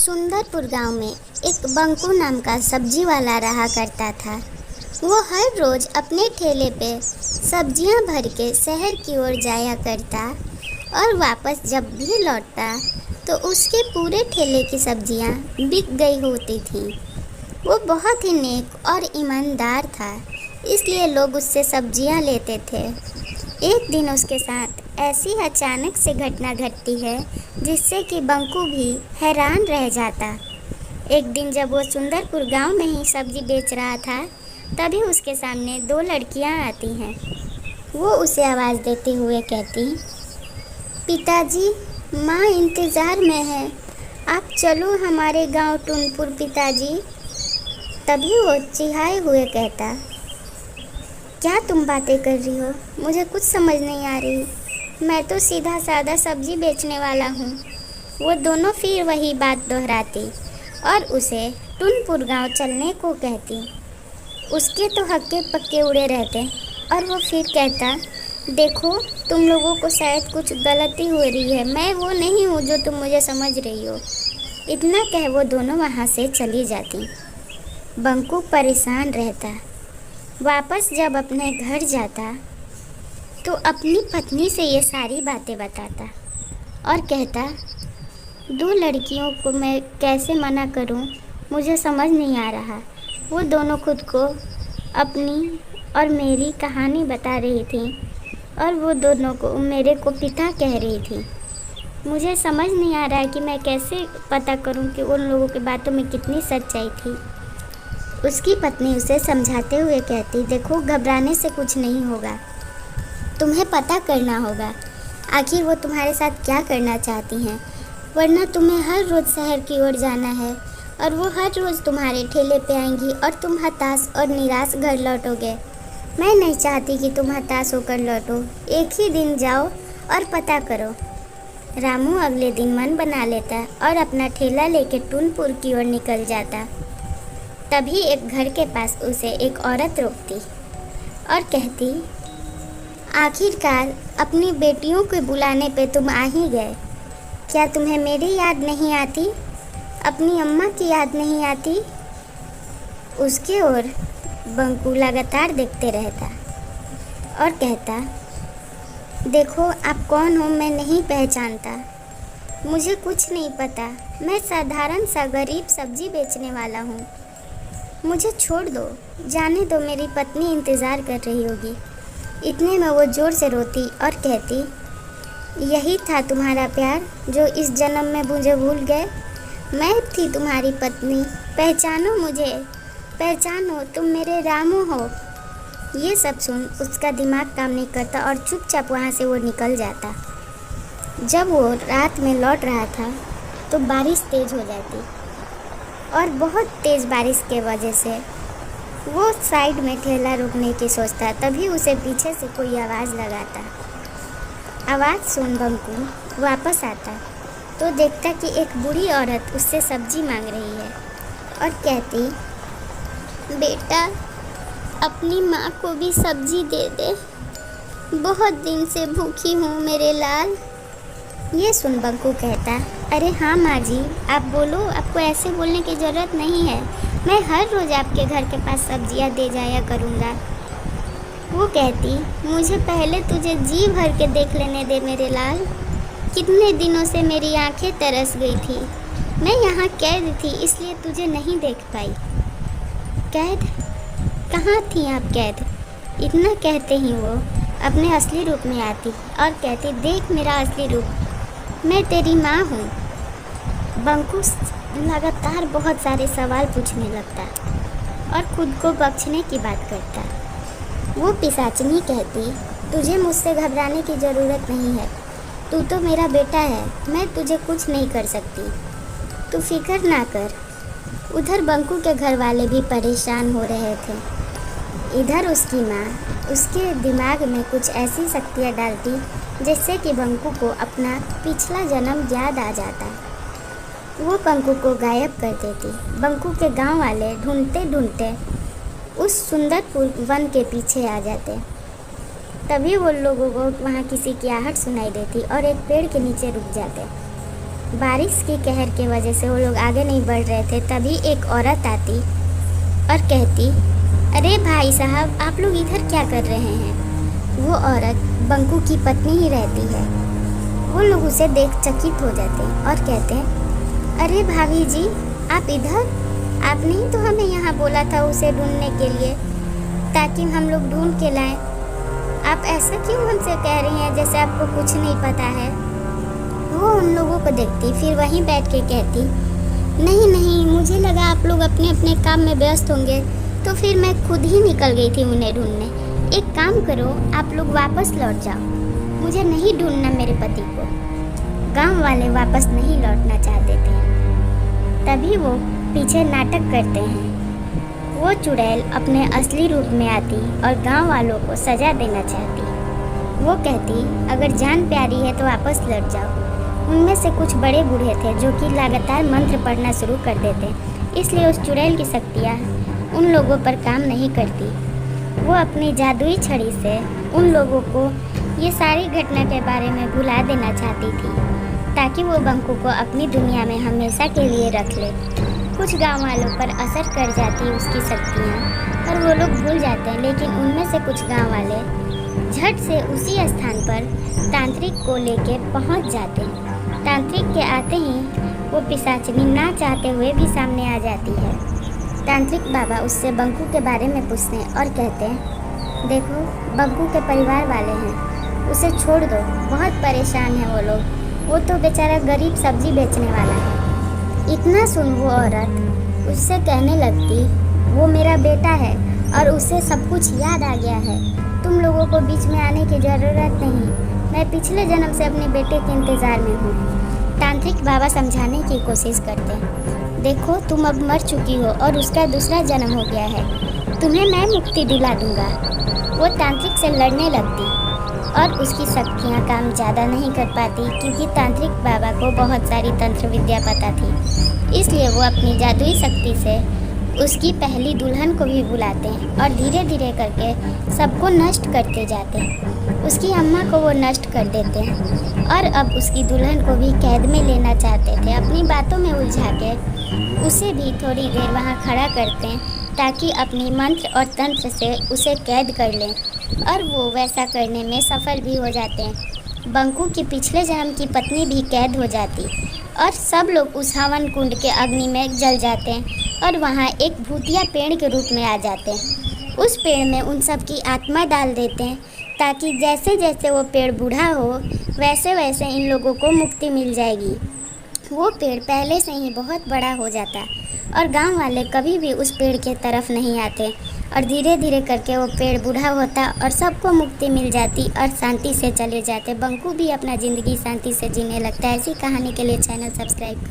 सुंदरपुर गांव में एक बंकू नाम का सब्जी वाला रहा करता था। वो हर रोज़ अपने ठेले पे सब्जियां भर के शहर की ओर जाया करता और वापस जब भी लौटता तो उसके पूरे ठेले की सब्जियां बिक गई होती थीं। वो बहुत ही नेक और ईमानदार था, इसलिए लोग उससे सब्जियां लेते थे। एक दिन उसके साथ ऐसी अचानक से घटना घटती है जिससे कि बंकू भी हैरान रह जाता। एक दिन जब वो सुंदरपुर गांव में ही सब्जी बेच रहा था, तभी उसके सामने दो लड़कियां आती हैं। वो उसे आवाज़ देते हुए कहती, पिताजी, माँ इंतज़ार में है, आप चलो हमारे गांव टुनपुर पिताजी। तभी वो चिढ़ाए हुए कहता, क्या तुम बातें कर रही हो? मुझे कुछ समझ नहीं आ रही। मैं तो सीधा साधा सब्जी बेचने वाला हूँ। वो दोनों फिर वही बात दोहराती और उसे टुनपुर गांव चलने को कहती। उसके तो हक्के पक्के उड़े रहते और वो फिर कहता, देखो, तुम लोगों को शायद कुछ गलती हो रही है, मैं वो नहीं हूँ जो तुम मुझे समझ रही हो। इतना कह वो दोनों वहाँ से चली जाती। बंकू परेशान रहता। वापस जब अपने घर जाता तो अपनी पत्नी से ये सारी बातें बताता और कहता, दो लड़कियों को मैं कैसे मना करूं, मुझे समझ नहीं आ रहा। वो दोनों खुद को अपनी और मेरी कहानी बता रही थी और वो दोनों को मेरे को पिता कह रही थी। मुझे समझ नहीं आ रहा है कि मैं कैसे पता करूं कि उन लोगों की बातों में कितनी सच्चाई थी। उसकी पत्नी उसे समझाते हुए कहती, देखो, घबराने से कुछ नहीं होगा, तुम्हें पता करना होगा आखिर वो तुम्हारे साथ क्या करना चाहती हैं, वरना तुम्हें हर रोज़ शहर की ओर जाना है और वो हर रोज़ तुम्हारे ठेले पे आएंगी और तुम हताश और निराश घर लौटोगे। मैं नहीं चाहती कि तुम हताश होकर लौटो। एक ही दिन जाओ और पता करो। रामू अगले दिन मन बना लेता और अपना ठेला लेके टुनपुर की ओर निकल जाता। तभी एक घर के पास उसे एक औरत रोकती और कहती, आखिरकार अपनी बेटियों के बुलाने पे तुम आ ही गए। क्या तुम्हें मेरी याद नहीं आती? अपनी अम्मा की याद नहीं आती? उसके ओर बंकू लगातार देखते रहता और कहता, देखो, आप कौन हो मैं नहीं पहचानता। मुझे कुछ नहीं पता। मैं साधारण सा गरीब सब्जी बेचने वाला हूँ। मुझे छोड़ दो, जाने दो, मेरी पत्नी इंतज़ार कर रही होगी। इतने में वो ज़ोर से रोती और कहती, यही था तुम्हारा प्यार जो इस जन्म में मुझे भूल गए? मैं थी तुम्हारी पत्नी, पहचानो मुझे, पहचानो, तुम मेरे रामू हो। ये सब सुन उसका दिमाग काम नहीं करता और चुपचाप वहाँ से वो निकल जाता। जब वो रात में लौट रहा था तो बारिश तेज़ हो जाती और बहुत तेज़ बारिश के वजह से वो साइड में ठेला रोकने की सोचता। तभी उसे पीछे से कोई आवाज़ लगाता। आवाज़ सुन बंकू वापस आता तो देखता कि एक बूढ़ी औरत उससे सब्जी मांग रही है और कहती, बेटा, अपनी माँ को भी सब्जी दे दे, बहुत दिन से भूखी हूँ मेरे लाल। ये सुन बंकू कहता, अरे हाँ माँ जी, आप बोलो, आपको ऐसे बोलने की ज़रूरत नहीं है। मैं हर रोज़ आपके घर के पास सब्जियाँ दे जाया करूँगा। वो कहती, मुझे पहले तुझे जी भर के देख लेने दे मेरे लाल। कितने दिनों से मेरी आंखें तरस गई थी। मैं यहाँ कैद थी, इसलिए तुझे नहीं देख पाई। कैद? कहाँ थी आप कैद? इतना कहते ही वो अपने असली रूप में आती और कहती, देख मेरा असली रूप, मैं तेरी माँ हूँ। बंकू लगातार बहुत सारे सवाल पूछने लगता और खुद को बख्शने की बात करता। वो पिशाचिनी कहती, तुझे मुझसे घबराने की ज़रूरत नहीं है, तू तो मेरा बेटा है, मैं तुझे कुछ नहीं कर सकती, तू फिक्र ना कर। उधर बंकू के घर वाले भी परेशान हो रहे थे। इधर उसकी माँ उसके दिमाग में कुछ ऐसी शक्तियाँ डालती जिससे कि बंकू को अपना पिछला जन्म याद आ जाता। वो बंकू को गायब कर देती। बंकू के गांव वाले ढूंढते ढूंढते उस सुंदरपुर वन के पीछे आ जाते। तभी वो लोगों को वहाँ किसी की आहट सुनाई देती और एक पेड़ के नीचे रुक जाते। बारिश की कहर की वजह से वो लोग आगे नहीं बढ़ रहे थे, तभी एक औरत आती और कहती, अरे भाई साहब, आप लोग इधर क्या कर रहे हैं। वो औरत बंकू की पत्नी ही रहती है। वो लोग उसे देख चकित हो जाते और कहते हैं, अरे भाभी जी, आप इधर, आपने ही तो हमें यहाँ बोला था उसे ढूंढने के लिए ताकि हम लोग ढूंढ के लाएं। आप ऐसा क्यों हमसे कह रही हैं जैसे आपको कुछ नहीं पता है। वो उन लोगों को देखती, फिर वहीं बैठ के कहती, नहीं नहीं, मुझे लगा आप लोग अपने अपने काम में व्यस्त होंगे, तो फिर मैं खुद ही निकल गई थी उन्हें ढूंढने। एक काम करो, आप लोग वापस लौट जाओ, मुझे नहीं ढूंढना मेरे पति को। गांव वाले वापस नहीं लौटना चाहते थे। तभी वो पीछे नाटक करते हैं। वो चुड़ैल अपने असली रूप में आती और गांव वालों को सजा देना चाहती। वो कहती, अगर जान प्यारी है तो वापस लौट जाओ। उनमें से कुछ बड़े बूढ़े थे जो कि लगातार मंत्र पढ़ना शुरू कर देते, इसलिए उस चुड़ैल की शक्तियाँ उन लोगों पर काम नहीं करती। वो अपनी जादुई छड़ी से उन लोगों को ये सारी घटना के बारे में भुला देना चाहती थी ताकि वो बंकू को अपनी दुनिया में हमेशा के लिए रख ले। कुछ गांव वालों पर असर कर जाती उसकी शक्तियाँ और वो लोग भूल जाते हैं, लेकिन उनमें से कुछ गांव वाले झट से उसी स्थान पर तांत्रिक को लेके पहुंच जाते हैं। तांत्रिक के आते ही वो पिशाचनी ना चाहते हुए भी सामने आ जाती है। तांत्रिक बाबा उससे बंकू के बारे में पूछते हैं और कहते हैं, देखो, बंकू के परिवार वाले हैं, उसे छोड़ दो, बहुत परेशान है वो लोग, वो तो बेचारा गरीब सब्जी बेचने वाला है। इतना सुन वो औरत उससे कहने लगती, वो मेरा बेटा है और उसे सब कुछ याद आ गया है, तुम लोगों को बीच में आने की ज़रूरत नहीं, मैं पिछले जन्म से अपने बेटे के इंतज़ार में हूँ। तांत्रिक बाबा समझाने की कोशिश करते हैं, देखो, तुम अब मर चुकी हो और उसका दूसरा जन्म हो गया है, तुम्हें मैं मुक्ति दिला दूंगा। वो तांत्रिक से लड़ने लगती और उसकी शक्तियाँ काम ज़्यादा नहीं कर पाती क्योंकि तांत्रिक बाबा को बहुत सारी तंत्र विद्या पता थी। इसलिए वो अपनी जादुई शक्ति से उसकी पहली दुल्हन को भी बुलाते हैं और धीरे धीरे करके सबको नष्ट करते जाते हैं। उसकी अम्मा को वो नष्ट कर देते हैं और अब उसकी दुल्हन को भी कैद में लेना चाहते थे। अपनी बातों में उलझा के उसे भी थोड़ी देर वहाँ खड़ा करते हैं ताकि अपनी मंत्र और तंत्र से उसे कैद कर लें और वो वैसा करने में सफल भी हो जाते हैं। बंकू की पिछले जन्म की पत्नी भी कैद हो जाती और सब लोग उस हवन कुंड के अग्नि में जल जाते हैं और वहाँ एक भूतिया पेड़ के रूप में आ जाते हैं। उस पेड़ में उन सब की आत्मा डाल देते हैं ताकि जैसे जैसे वो पेड़ बूढ़ा हो वैसे वैसे इन लोगों को मुक्ति मिल जाएगी। वो पेड़ पहले से ही बहुत बड़ा हो जाता और गांव वाले कभी भी उस पेड़ के तरफ नहीं आते और धीरे धीरे करके वो पेड़ बूढ़ा होता और सबको मुक्ति मिल जाती और शांति से चले जाते। बंकू भी अपना ज़िंदगी शांति से जीने लगता है। ऐसी कहानी के लिए चैनल सब्सक्राइब कर।